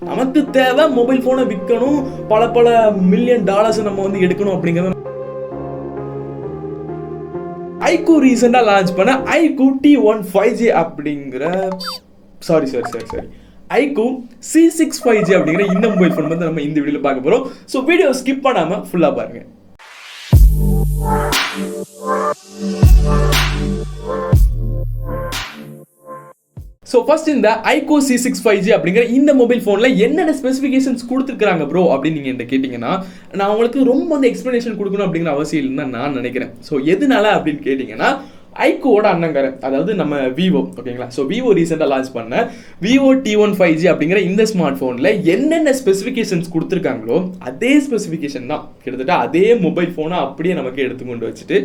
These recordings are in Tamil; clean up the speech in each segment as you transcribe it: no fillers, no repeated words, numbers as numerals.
நமக்கு தேவை மொபைல் போனை விற்கணும், பல பல மில்லியன் டாலர்ஸ் நம்ம வந்து எடுக்கணும் அப்படிங்கிறத ஐக்கூ ரீசெண்டாக லான்ச் பண்ண ஐக்கூ T1 5G அப்படிங்கிற சாரி ஐக்கூ C6 5G அப்படிங்கிற இந்த மொபைல் ஃபோன் வந்து நம்ம இந்த வீடியோவில் பார்க்க போகிறோம். ஸோ வீடியோ ஸ்கிப் பண்ணாமல் ஃபுல்லாக பாருங்கள். ஸோ ஃபர்ஸ்ட் இந்த ஐக்கூ C6 5G அப்படிங்கிற இந்த மொபைல் ஃபோனில் என்னென்ன ஸ்பெசிஃபிகேஷன்ஸ் கொடுத்துருக்காங்க ப்ரோ அப்படின்னு நீங்கள் என்கிட்ட கேட்டிங்கன்னா, நான் உங்களுக்கு ரொம்ப வந்து எக்ஸ்ப்ளனேஷன் கொடுக்கணும் அப்படிங்கிற அவசியம் இல்லைன்னு தான் நான் நினைக்கிறேன். ஸோ எதனால அப்படின்னு கேட்டிங்கன்னா, ஐக்கூவோட அண்ணங்காரன், அதாவது நம்ம விவோ, ஓகேங்களா. ஸோ விவோ ரீசெண்டாக லான்ச் பண்ண விவோ T1 5G அப்படிங்கிற இந்த ஸ்மார்ட் ஃபோனில் என்னென்ன ஸ்பெசிஃபிகேஷன்ஸ் கொடுத்துருக்காங்களோ அதே ஸ்பெசிஃபிகேஷன் தான், கிட்டத்தட்ட அதே மொபைல் ஃபோனை அப்படியே நமக்கு எடுத்து கொண்டு வச்சுட்டு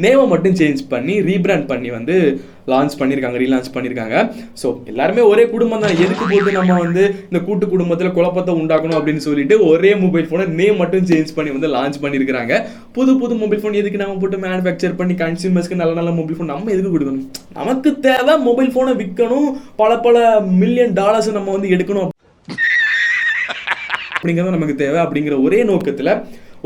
நேமை மட்டும் சேஞ்ச் பண்ணி ரீபிராண்ட் பண்ணி வந்து லான்ச் பண்ணியிருக்காங்க, ரீலான்ச் பண்ணியிருக்காங்க. ஸோ எல்லாருமே ஒரே குடும்பம் தான், எதுக்கு போட்டு நம்ம வந்து இந்த கூட்டு குடும்பத்தில் குழப்பத்தை உண்டாக்கணும் அப்படின்னு சொல்லிட்டு ஒரே மொபைல் ஃபோனை நேம் மட்டும் சேஞ்ச் பண்ணி வந்து லான்ச் பண்ணியிருக்காங்க. புது மொபைல் ஃபோன் எதுக்கு நம்ம போட்டு மேனுஃபேக்சர் பண்ணி கன்சியூமர்ஸ்க்கு நல்ல மொபைல் ஃபோன் நம்ம எதுக்கு கொடுக்கணும்? நமக்கு தேவை மொபைல் ஃபோனை விற்கணும், பல மில்லியன் டாலர்ஸ் நம்ம வந்து எடுக்கணும் அப்படிங்கிறது நமக்கு தேவை அப்படிங்கிற ஒரே நோக்கத்தில்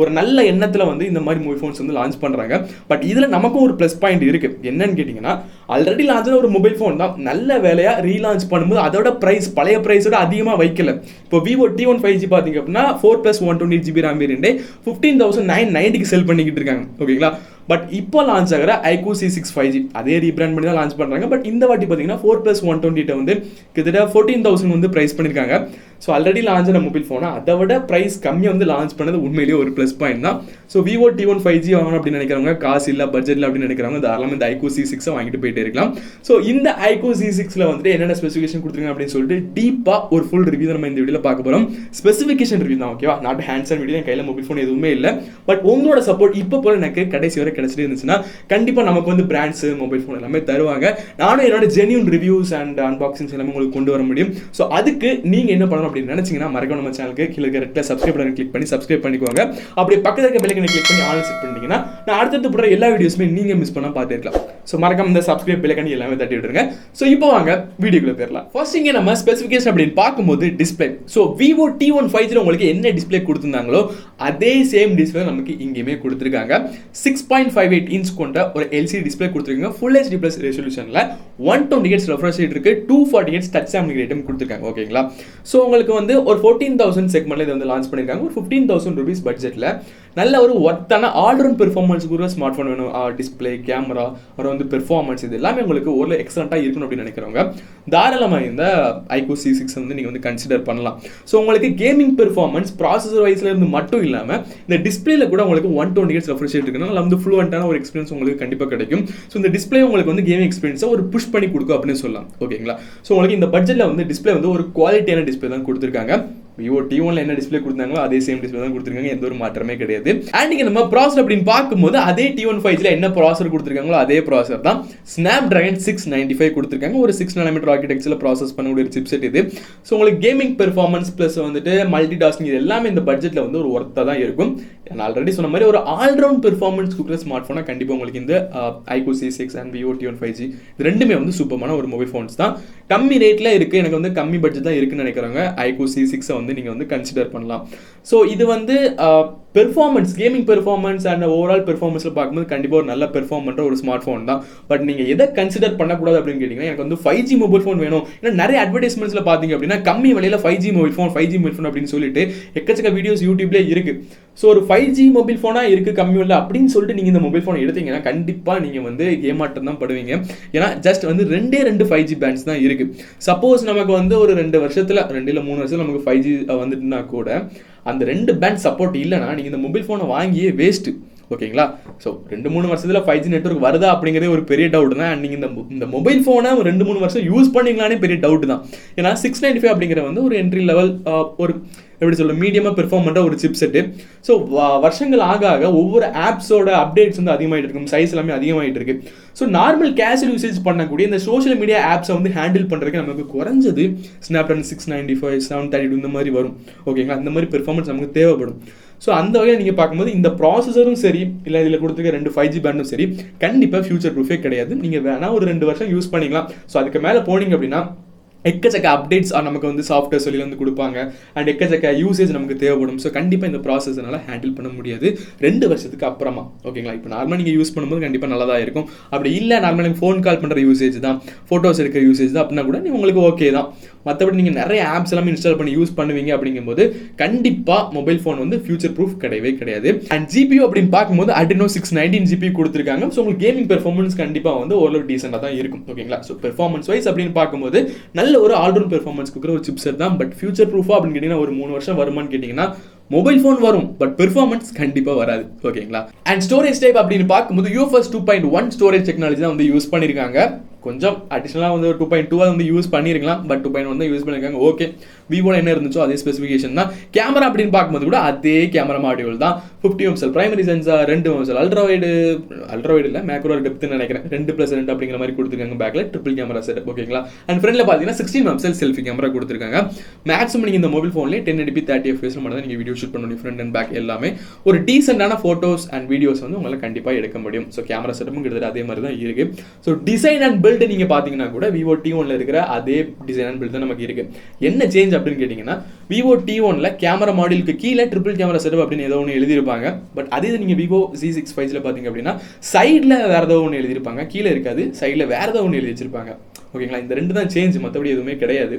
ஒரு நல்ல எண்ணத்தில் வந்து இந்த மாதிரி மொபைல் ஃபோன்ஸ் வந்து லான்ச் பண்ணுறாங்க. பட் இதில் நமக்கும் ஒரு ப்ளஸ் பாயிண்ட் இருக்குது. என்னன்னு கேட்டிங்கன்னா, ஆல்ரெடி லான்ச் ஒரு மொபைல் ஃபோன் தான், நல்ல வேலையாக ரீலான்ச் பண்ணும்போது அதோட ப்ரைஸ் பழைய ப்ரைஸோட அதிகமாக வைக்கல. இப்போ விவோ T1 5G பார்த்தீங்க அப்படின்னா 4+128GB RAM வேரியண்ட்டே 15,990க்கு செல் பண்ணிக்கிட்டு இருக்காங்க, ஓகேங்களா. பட் இப்போ லான்ச் ஆகிற ஐக்கூ C6 5G அதே ரீபிராண்ட் பண்ணி தான் லான்ச் பண்ணுறாங்க. பட் இந்த வாட்டி பார்த்தீங்கன்னா 4+128 வந்து கிட்டத்தட்ட 14,000 வந்து ப்ரைஸ் பண்ணியிருக்காங்க. ஸோ ஆல்ரெடி லான்ச் ஆன மொபைல் ஃபோனை அதை விட ப்ரைஸ் கம்மியாக வந்து லான்ச் பண்ணது உண்மையிலேயே ஒரு ப்ளஸ் பாயிண்ட் தான். ஸோ விவோ T1 5G வாங்கணும் அப்படின்னு நினைக்கிறவங்க, காசு இல்லை பட்ஜெட்டில் அப்படின்னு நினைக்கிறவங்க தாராளமாக இந்த ஐக்கூ C6 வாங்கிட்டு போயிட்டே இருக்கலாம். ஸோ இந்த ஐக்கூ C6ல வந்துட்டு என்னென்ன ஸ்பெசிஃபிகேஷன் கொடுத்துருங்க அப்படின்னு சொல்லிட்டு டீப்பாக ஒரு ஃபுல் ரிவ்யூ நம்ம இந்த வீடியோவில் பார்க்க போகிறோம். ஸ்பெசிஃபிகேஷன் ரிவ்யூ தான், ஓகேவா. நாட் ஹேண்ட்ஸ் அண்ட் வீடியோ, என் கையில் மொபைல் ஃபோன் எதுவுமே இல்லை. பட் உங்களோட சப்போர்ட் இப்போ போல எனக்கு கடைசி வரை கிடைச்சிட்டு இருந்துச்சுன்னா கண்டிப்பாக நமக்கு வந்து பிராண்ட்ஸ் மொபைல் ஃபோன் எல்லாமே தருவாங்க. நானும் என்னோட ஜென்யூன் ரிவ்யூஸ் அண்ட் அன்பாக்சிங்ஸ் எல்லாமே உங்களுக்கு கொண்டு வர முடியும். ஸோ அதுக்கு நீங்கள் என்ன பண்ணணும் அப்படின்னு நினச்சிங்கன்னா, மறக்காம நம்ம சேனலுக்கு கீழே இருக்க சப்ஸ்கிரைப் பட்டன் கிளிக் பண்ணி சப்ஸ்கிரைப் பண்ணிக்கோங்க. அப்படியே பக்கத்தில் இருக்க பெல் ஐகானை கிளிக் பண்ணி ஆல் செட் பண்ணிட்டீங்கன்னா நான் அடுத்தடுத்து போடுற எல்லா வீடியோஸுமே நீங்கள் மிஸ் பண்ணால் பார்த்துருக்கலாம். ஸோ மறக்காம இந்த சப்ஸ்கிரைப் பெல் ஐகானை எல்லாமே தட்டி விட்டுருங்க. ஸோ இப்போ வாங்க வீடியோக்குள்ள போயிடலாம். ஃபர்ஸ்ட் இங்கே நம்ம ஸ்பெசிஃபிகேஷன் அப்படின்னு பார்க்கும்போது display. So Vivo T1 5G உங்களுக்கு என்ன டிஸ்பிளே கொடுத்துருந்தாங்களோ அதே சேம் டிஸ்பிளே நமக்கு இங்கேயுமே கொடுத்துருக்காங்க. 6.58 இன்ச் கொண்ட ஒரு LCD டிஸ்பிளே கொடுத்துருக்காங்க. ஃபுல் HD ப்ளஸ் ரெசல்யூஷனில் 120 Hz ரெஃப்ரெஷ் ரேட் இருக்கு, 240 Hz டச் சாம்பிளிங் ரேட்டும் கொடுத்துருக்காங்க, ஓகேங்களா. ஸோ உங்களுக்கு வந்து ஒரு 14,000 செக்மெண்ட்ல இதை வந்து லான்ச் பண்ணியிருக்காங்க. ஒரு 15,000 rupees பட்ஜெட்டில் நல்ல ஒரு ஒர்த்தான ஆல்ரவுண்ட் பெர்ஃபார்மன்ஸ் கூட ஸ்மார்ட் ஃபோன் வேணும். டிஸ்பிளே, கேமரா, அப்புறம் வந்து பெர்ஃபார்மன்ஸ், இது எல்லாமே உங்களுக்கு ஒரு எக்ஸலண்ட்டாக இருக்கணும் அப்படின்னு நினைக்கிறவங்க தாராளமாக இந்த ஐக்கூ C6 வந்து நீங்கள் வந்து கன்சிடர் பண்ணலாம். ஸோ உங்களுக்கு கேமிங் பெர்ஃபார்மன்ஸ் ப்ராசஸர் வைஸ்ல இருந்து மட்டும் இல்லாமல் இந்த டிஸ்பிளேல கூட உங்களுக்கு 120 Hz ரெஃப்ரெஷ் ரேட் இருக்குன்னா வந்து ஃப்ளூவெண்ட்டான ஒரு எக்ஸ்பீரியன்ஸ் உங்களுக்கு கண்டிப்பாக கிடைக்கும். ஸோ இந்த டிஸ்பிளே உங்களுக்கு வந்து கேமிங் எக்ஸ்பீரியன்ஸை ஒரு புஷ் பண்ணி கொடுக்கும் அப்படின்னு சொல்லலாம், ஓகேங்களா. ஸோ உங்களுக்கு இந்த பட்ஜெட்டில் வந்து டிஸ்பிளே வந்து ஒரு குவாலிட்டியான டிஸ்பிளே தான் கொடுத்துருக்காங்க. விவோ T1ல என்ன டிஸ்பிளே கொடுத்தாங்களோ அதே சேம் டிஸ்பிளே தான் கொடுத்துருக்காங்க, எந்த ஒரு மாற்றமே கிடையாது. அண்ட் இங்கே நம்ம ப்ராசஸர் அப்படின்னு பார்க்கும்போது அதே T1 5Gல என்ன ப்ராசஸர் கொடுத்துருக்காங்களோ அதே ப்ராசஸர் தான் Snapdragon 695 கொடுத்துருக்காங்க. ஒரு 6 nm ஆர்கிடெக்சரில் ப்ராசஸ் பண்ணக்கூடிய ஒரு சிப்செட் இது. ஸோ உங்களுக்கு கேமிங் பெர்ஃபார்மன்ஸ் ப்ளஸ் வந்துட்டு மல்டி டாஸ்கிங் இது எல்லாமே இந்த பட்ஜெட்டில் வந்து ஒரு ஒர்த்தாக தான் இருக்கும். நான் ஆல்ரெடி சொன்ன மாதிரி ஒரு ஆல்ரவுண்ட் பெர்ஃபார்மன்ஸ் கொடுக்குற ஸ்மார்ட் ஃபோனாக கண்டிப்பாக உங்களுக்கு இந்த iQOO C6 and Vivo T1 5G இது ரெண்டுமே வந்து சூப்பரான ஒரு மொபைல் ஃபோன்ஸ் தான். கம்மி ரேட்டில் இருக்குது, எனக்கு வந்து கம்மி பட்ஜெட் தான் இருக்குன்னு நினைக்கிறவங்க ஐக்கூ C6 வந்து நீங்கள் வந்து கன்சிடர் பண்ணலாம். ஸோ இது வந்து performance, gaming performance and overall பெர்ஃபார்மன்ஸில் பார்க்கும்போது கண்டிப்பாக ஒரு நல்ல பெர்ஃபார்மன்ற ஒரு ஸ்மார்ட் ஃபோன் தான். பட் நீங்கள் எதை கன்சிடர் பண்ணக்கூடாது அப்படின்னு கேட்டிங்கன்னா, எனக்கு வந்து 5G மொபைல் ஃபோன் வேணும். ஏன்னா நிறைய அட்வர்டைஸ்மெண்ட்ஸில் பார்த்தீங்க அப்படின்னா கம்மி விலையில் 5G மொபைல் ஃபோன் அப்படின்னு சொல்லிட்டு எக்கச்சக்க வீடியோஸ் யூடியூப்லேயே இருக்குது. ஸோ ஒரு 5G மொபைல் ஃபோனாக இருக்குது கம்மி விலை அப்படின்னு சொல்லிட்டு நீங்கள் இந்த மொபைல் ஃபோனை எடுத்தீங்கன்னா கண்டிப்பாக நீங்கள் வந்து ஏமாற்றம் தான் படுவீங்க. ஏன்னா ஜஸ்ட் வந்து ரெண்டு 5G பேண்ட்ஸ் தான் இருக்குது. சப்போஸ் நமக்கு வந்து ஒரு 2 வருஷத்தில் 2 இல்லை 3 வருஷத்தில் நமக்கு 5G வந்துட்டுனா கூட அந்த 2 பேண்ட் சப்போர்ட் இல்லைனா நீங்கள் இந்த மொபைல் ஃபோனை வாங்கியே வேஸ்ட்டு, ஓகேங்களா. ஸோ 2-3 வருஷத்தில் 5G நெட்வொர்க் வருதா அப்படிங்கிறதே ஒரு பெரிய டவுட் தான். அண்ட் நீங்கள் இந்த மொபைல் ஃபோனை 2-3 வருஷம் யூஸ் பண்ணிங்களானே பெரிய டவுட் தான். ஏன்னா 695 அப்படிங்கிற வந்து ஒரு என்ட்ரி லெவல் ஒரு எப்படி சொல்ல மீடியமாக பெர்ஃபார்ம் பண்ணுற ஒரு சிப் செட்டு. ஸோ வருஷங்கள் ஆக ஒவ்வொரு ஆப்ஸோட அப்டேட்ஸ் வந்து அதிகமாகிட்டு இருக்கும், சைஸ் எல்லாமே அதிகமாகிட்டு இருக்கு. ஸோ நார்மல் கேஷுவல் யூசேஜ் பண்ணக்கூடிய இந்த சோஷியல் மீடியா ஆப்ஸை வந்து ஹேண்டில் பண்ணுறதுக்கு நமக்கு குறைஞ்சது Snapdragon 695, 732 இந்த மாதிரி வரும், ஓகேங்களா. இந்த மாதிரி பெர்ஃபார்மன்ஸ் நமக்கு தேவைப்படும். ஸோ அந்த வகையில் நீங்கள் பார்க்கும்போது இந்த ப்ராசஸரும் சரி இல்லை இதில் கொடுத்துருக்க 2 5G பேண்டும் சரி கண்டிப்பாக ஃபியூச்சர் ப்ரூஃபே கிடையாது. நீங்கள் வேணால் ஒரு 2 வருஷம் யூஸ் பண்ணிக்கலாம். ஸோ அதுக்கு மேலே போனீங்க அப்படின்னா எக்கச்சக்க அப்டேட்ஸ் நமக்கு வந்து சாஃப்ட்வேர் சொல்லி வந்து கொடுப்பாங்க அண்ட் எக்கச்சக்க யூசேஜ் நமக்கு தேவைப்படும். ஸோ கண்டிப்பாக இந்த ப்ராசஸ்னால ஹேண்டில் பண்ண முடியாது 2 வருஷத்துக்கு அப்புறமா. ஓகேங்களா, இப்போ நார்மலாக நீங்கள் யூஸ் பண்ணும்போது கண்டிப்பாக நல்லா தான் இருக்கும். அப்படி இல்லை நார்மலாக நீங்கள் ஃபோன் கால் பண்ணுற யூசேஜ் தான், ஃபோட்டோஸ் எடுக்கிற யூசேஜ் தான் அப்படின்னா கூட உங்களுக்கு ஓகே தான். மற்றபடி நீங்கள் நிறைய ஆப்ஸ் எல்லாமே இன்ஸ்டால் பண்ணி யூஸ் பண்ணுவீங்க அப்படிங்கும்போது கண்டிப்பாக மொபைல் ஃபோன் வந்து ஃபியூச்சர் ப்ரூஃப் கிடையவே கிடையாது. அண்ட் ஜிபியூ அப்படின்னு பார்க்கும்போது Adreno 619 ஜிபி கொடுத்துருக்காங்க. ஸோ உங்களுக்கு கேமிங் பெர்ஃபார்மன்ஸ் கண்டிப்பாக வந்து ஓரளவு டீசெண்டாக தான் இருக்கும். ஓகேங்களா, ஸோ பெர்ஃபார்மன்ஸ் வைஸ் அப்படின்னு பார்க்கும்போது நல்ல ஒரு ஆல்ரவுண்ட் பெர்ஃபார்மன்ஸ் கொடுக்குற ஒரு சிப்செட் தான். பட் ஃபியூச்சர் ப்ரூஃபா அப்படின்னு கேட்டிங்கன்னா ஒரு 3 வருஷம் வருமானு கேட்டிங்கன்னா மொபைல் ஃபோன் வரும், பட் பெர்ஃபார்மன்ஸ் கண்டிப்பாக வராது. ஓகேங்களா, அண்ட் ஸ்டோரேஜ் டைப் அப்படின்னு பார்க்கும்போது UFS 2.1 ஸ்டோரேஜ் டெக்னாலஜி தான் வந்து யூஸ் பண்ணியிருக்காங்க. கொஞ்சம் அடிஷனலாக வந்து 2.2 வந்து யூஸ் பண்ணியிருக்கலாம், பட் 2.1 தான் யூஸ் பண்ணியிருக்காங்க. ஓகே, விவோல என்ன இருந்துச்சோ அதே ஸ்பெசிஃபிகேஷன் தான். கேமரா அப்படின்னு பார்க்கும்போது கூட அதே கேமரா மாடியூல் தான். 50 megapixel primary sensor, 2 megapixel ultrawide இல்லை மேக்ரோ டெப்த்னு நினைக்கிறேன், 2+2 அப்படிங்கிற மாதிரி கொடுத்துருக்காங்க. பேக்கில் ட்ரிபிள் கேமரா செட். ஓகேங்களா, அண்ட் ஃப்ரண்ட்ல பார்த்தீங்கன்னா 16 மெகாபிக்சல் செல்ஃபி கேமரா கொடுத்துருக்காங்க. மேக்ஸிமம் நீங்கள் இந்த மொபைல் ஃபோன்லேயே 1080p 30 FPS மட்டும் தான் நீங்கள் வீடியோ ஷூட் பண்ணணும். ஃப்ரண்ட் அண்ட் பேக் எல்லாமே ஒரு டீசென்டான ஃபோட்டோஸ் அண்ட் வீடியோஸ் வந்து உங்களால் கண்டிப்பாக எடுக்க முடியும். ஸோ கேமரா செட்டப்பும் கிட்டத்தட்ட அதே மாதிரி தான் இருக்கு. ஸோ டிசைன் அண்ட் பில்டு நீங்கள் பார்த்தீங்கன்னா கூட விவோ T1ல இருக்கிற அதே டிசைன் அண்ட் பில்ட் தான் நமக்கு இருக்கு. என்ன சேஞ்ச் அப்படின்னு கேட்டீங்கன்னா விவோ T1ல கேமரா மாடியூலுக்கு கீழே ட்ரிபிள் கேமரா செட்டப் அப்படின்னு ஏதோ ஒன்று எழுதியிருப்பாங்க. பட் அதே நீங்க விவோ Z6 பார்த்தீங்க அப்படின்னா சைடில் வேற ஏதோ ஒன்று எழுதியிருப்பாங்க, கீழே இருக்காது, சைடில் வேற ஏதோ ஒன்று எழுதி வச்சிருப்பாங்க. ஓகேங்களா, இந்த 2 தான் சேஞ்ச், மற்றபடி எதுவுமே கிடையாது.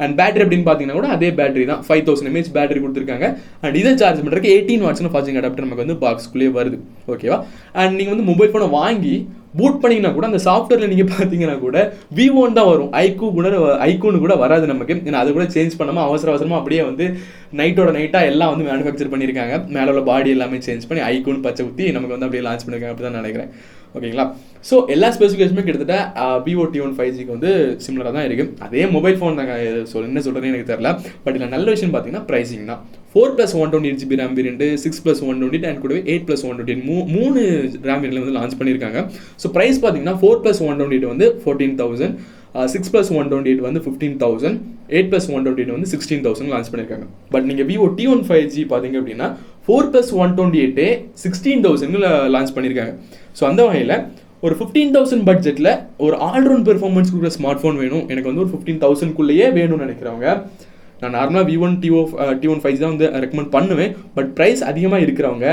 அண்ட் பேட்டரி அப்படின்னு பார்த்தீங்கன்னா கூட அதே பேட்டரி தான், 5000 mAh பேட்டரி கொடுத்துருக்காங்க. அண்ட் இதை சார்ஜ் பண்ணுறதுக்கு 18 வாட்ஸ்னு ஃபாஸ்டிங் அடாப்டர் நமக்கு வந்து பாக்ஸ்குள்ளேயே வருது. ஓகேவா, அண்ட் நீங்கள் வந்து மொபைல் ஃபோனை வாங்கி பூட் பண்ணிங்கன்னா கூட அந்த சாஃப்ட்வேரில் நீங்கள் பார்த்தீங்கன்னா கூட விவோன்னு தான் வரும், ஐக்கூன்னு கூட வராது நமக்கு. ஏன்னா அது கூட சேஞ்ச் பண்ணாமல் அவசரமாக அப்படியே வந்து நைட்டாக எல்லாம் வந்து மேனுஃபேக்சர் பண்ணியிருக்காங்க. மேலே உள்ள பாடி எல்லாமே சேஞ்ச் பண்ணி ஐக்கூன்னு பச்சை ஊற்றி நமக்கு வந்து அப்படியே லான்ச் பண்ணியிருக்காங்க அப்படி தான் நினைக்கிறேன். ஓகேங்களா, ஸோ எல்லா ஸ்பெசிஃபிகேஷனுமே கிட்டத்தட்ட விவோ T1 5Gக்கு வந்து சிமிலராக தான் இருக்குது. அதே மொபைல் ஃபோன் தாங்க, என்ன சொல்கிறேன்னு எனக்கு தெரியல. பட் இதில் நல்ல விஷயம் பார்த்தீங்கன்னா ப்ரைஸிங் தான். 4+128GB RAM வேரியன்ட், 6+128 அண்ட் கூடவே 8+128 3 RAM வேரியன்ட்ல வந்து லான்ச் பண்ணியிருக்காங்க. ஸோ ப்ரைஸ் பார்த்தீங்கன்னா 4+128 வந்து 14,000, 6+128 வந்து 15,000, 8+128 வந்து 16,000 லான்ச் பண்ணியிருக்காங்க. பட் நீங்கள் விவோ T1 5G பார்த்தீங்க அப்படின்னா 4+128 16,000 லான்ச் பண்ணியிருக்காங்க. ஸோ அந்த வகையில் ஒரு 15,000 பட்ஜெட்டில் ஒரு ஆல்ரவுண்ட் பெர்ஃபார்மன்ஸ் கொடுக்குற ஸ்மார்ட் ஃபோன் வேணும், எனக்கு வந்து ஒரு 15,000க்குள்ளேயே வேணும்னு நினைக்கிறவங்க, நான் நார்மலாக T1 5G தான் வந்து ரெக்கமெண்ட் பண்ணுவேன். பட் ப்ரைஸ் அதிகமாக இருக்கிறவங்க,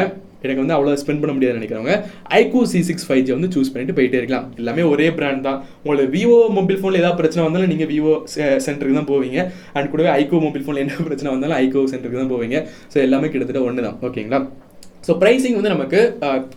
எனக்கு வந்து அவ்வளோ ஸ்பெண்ட் பண்ண முடியாதுன்னு நினைக்கிறவங்க Iqoo C6 5G வந்து சூஸ் பண்ணிட்டு போயிட்டே இருக்கலாம். எல்லாமே ஒரே பிராண்ட் தான். உங்களுக்கு விவோ மொபைல் ஃபோனில் ஏதாவது பிரச்சனை வந்தாலும் நீங்கள் விவோ சென்டருக்கு தான் போவீங்க. அண்ட் கூடவே Iqoo மொபைல் ஃபோனில் என்ன பிரச்சனை வந்தாலும் Iqoo சென்டருக்கு தான் போவீங்க. ஸோ எல்லாமே கிட்டத்தட்ட ஒன்று தான். ஓகேங்களா, ஸோ ப்ரைஸிங் வந்து நமக்கு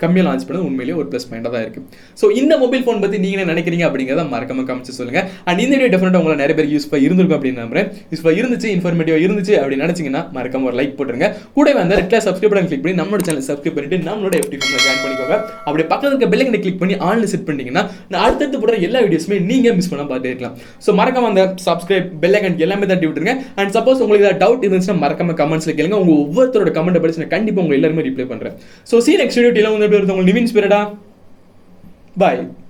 கம்மியாக லான்ச் பண்ணது உண்மையிலேயே ஒரு ப்ளஸ் பாயிண்டாக தான் இருக்குது. ஸோ இந்த மொபைல் ஃபோன் பற்றி நீங்கள் என்ன நினைக்கிறீங்க அப்படிங்கிறத மறக்காம கமெண்ட்ஸ் சொல்லுங்கள். அண்ட் இந்த வீடியோ டெஃபினட்டாக உங்களை நிறைய பேர் யூஸ்ஃபுல்லாக இருந்திருக்கும் அப்படின்னு நம்புறேன். யூஸ்ஃபுல்லாக இருந்துச்சு, இன்ஃபர்மேட்டிவாக இருந்துச்சு அப்படின்னு நினச்சிங்கன்னா மறக்காம ஒரு லைக் போட்டுருங்க. கூடவே அந்த ரெட் கலர் சப்ஸ்கிரைப் பண்ணி கிளிக் பண்ணி நம்மளோட சேனல் சப்ஸ்கிரைப் பண்ணிட்டு நம்மளோட FT ஃபோனில் ஜாயின் பண்ணிக்கோங்க. அப்படி பக்கத்தில் இருக்க பெல் ஐக்கனை கிளிக் பண்ணி ஆன்ல செட் பண்ணிட்டீங்கன்னா நான் அடுத்தடுத்து போடுற எல்லா வீடியோஸுமே நீங்கள் மிஸ் பண்ண பார்த்துட்டே இருக்கலாம். ஸோ மறக்காம அந்த சப்ஸ்கிரைப் பெல் ஐக்கன் எல்லாமே தட்டி விட்டுருங்க. அண்ட் சப்போஸ் உங்களுக்கு ஏதாவது டவுட் இருந்துச்சுன்னா மறக்காம கமெண்ட்ஸில் கேளுங்க. உங்கள் ஒவ்வொருத்தரோட கமெண்ட்டை படிச்சு நான் கண்டிப்பாக உங்கள் எல்லாருமே ரிப்ளை பண்ணுறேன். So next video, till then, Nivin's Pirada. Bye.